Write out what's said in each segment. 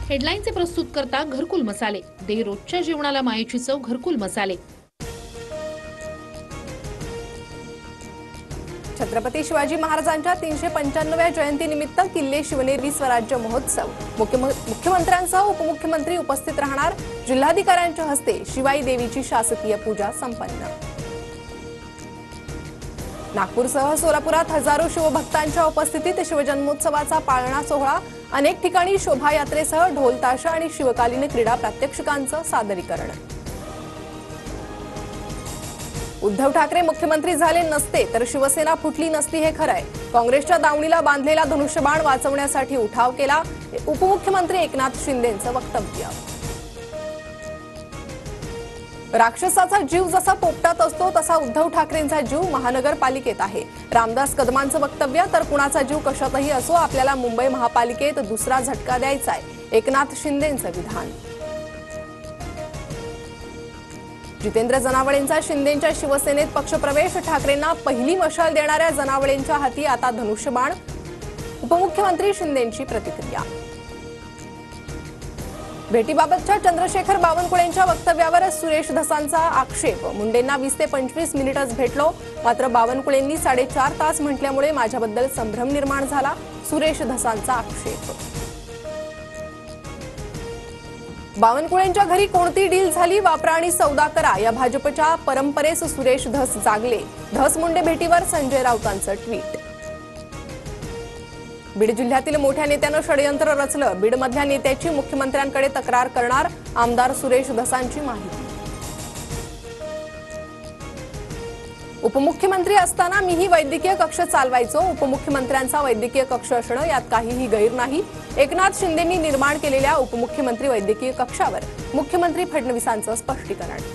हेडलाईनचे प्रस्तुत करता घरकुल मसाले, दे रोजच्या जेवणाला मायेची चव घरकुल मसाले। छत्रपती शिवाजी महाराजांच्या 395व्या जयंतीनिमित्त किल्ले शिवनेरी स्वराज्य महोत्सव। मुख्यमंत्र्यांसह उपमुख्यमंत्री उपस्थित राहणार। जिल्हाधिकाऱ्यांच्या हस्ते शिवाई देवीची शासकीय पूजा संपन्न। नागपूरसह सोलापुरात हजारो शिवभक्तांच्या उपस्थितीत शिवजन्मोत्सवाचा पाळणा सोहळा। अनेक ठिकाणी शोभायात्रेसह ढोल ताशा आणि शिवकालीन क्रीडा प्रात्यक्षिकांचं सादरीकरण। उद्धव ठाकरे मुख्यमंत्री झाले नसते तर शिवसेना फुटली नसती हे खरंय। काँग्रेसच्या दावणीला बांधलेला धनुष्यबाण वाचवण्यासाठी उठाव केला। उपमुख्यमंत्री एकनाथ शिंदेंचं वक्तव्य। राक्षसाचा जीव जसा पोपटात असतो तसा उद्धव ठाकरेंचा जीव महानगरपालिकेत आहे। रामदास कदमांचं वक्तव्य। तर कुणाचा जीव कशातही असो आपल्याला मुंबई महापालिकेत दुसरा झटका द्यायचाय, एकनाथ शिंदेंचं विधान। जितेंद्र जनावळेंचा शिंदेंच्या शिवसेनेत पक्षप्रवेश। ठाकरेंना पहिली मशाल देणाऱ्या जनावळेंच्या हाती आता धनुष्यबाण। उपमुख्यमंत्री शिंदेंची प्रतिक्रिया। भेटीबाबतच्या चंद्रशेखर बावनकुळेंच्या वक्तव्यावर सुरेश धसांचा आक्षेप। मुंडेंना 20 ते 25 मिनिटच भेटलो, मात्र बावनकुळेंनी 4.5 तास म्हटल्यामुळे माझ्याबद्दल संभ्रम निर्माण झाला। सुरेश धसांचा आक्षेप। बावनकुळेंच्या घरी कोणती डील झाली, वापरा आणि सौदा करा या भाजपच्या परंपरेस सुरेश धस जागले। धस मुंडे भेटीवर संजय राऊतांचं ट्विट। बीड जिल्ह्यातील मोठ्या नेत्यानं षडयंत्र रचलं। बीडमधल्या नेत्याची मुख्यमंत्र्यांकडे तक्रार करणार, आमदार सुरेश धसांची माहिती। उपमुख्यमंत्री असताना मीही वैद्यकीय कक्ष चालवायचो। उपमुख्यमंत्र्यांचा वैद्यकीय कक्ष असणं यात काहीही गैर नाही। एकनाथ शिंदेंनी निर्माण केलेल्या उपमुख्यमंत्री वैद्यकीय कक्षावर मुख्यमंत्री फडणवीसांचं स्पष्टीकरण।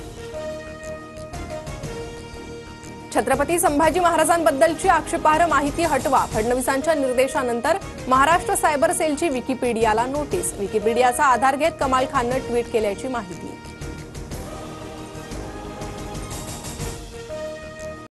छत्रपती संभाजी महाराजांबद्दलची आक्षेपार्ह माहिती हटवा। फडणवीसांच्या निर्देशानंतर महाराष्ट्र सायबर सेलची विकिपीडियाला नोटीस। विकिपीडियाचा आधार घेत कमाल खाननं ट्विट केल्याची माहिती।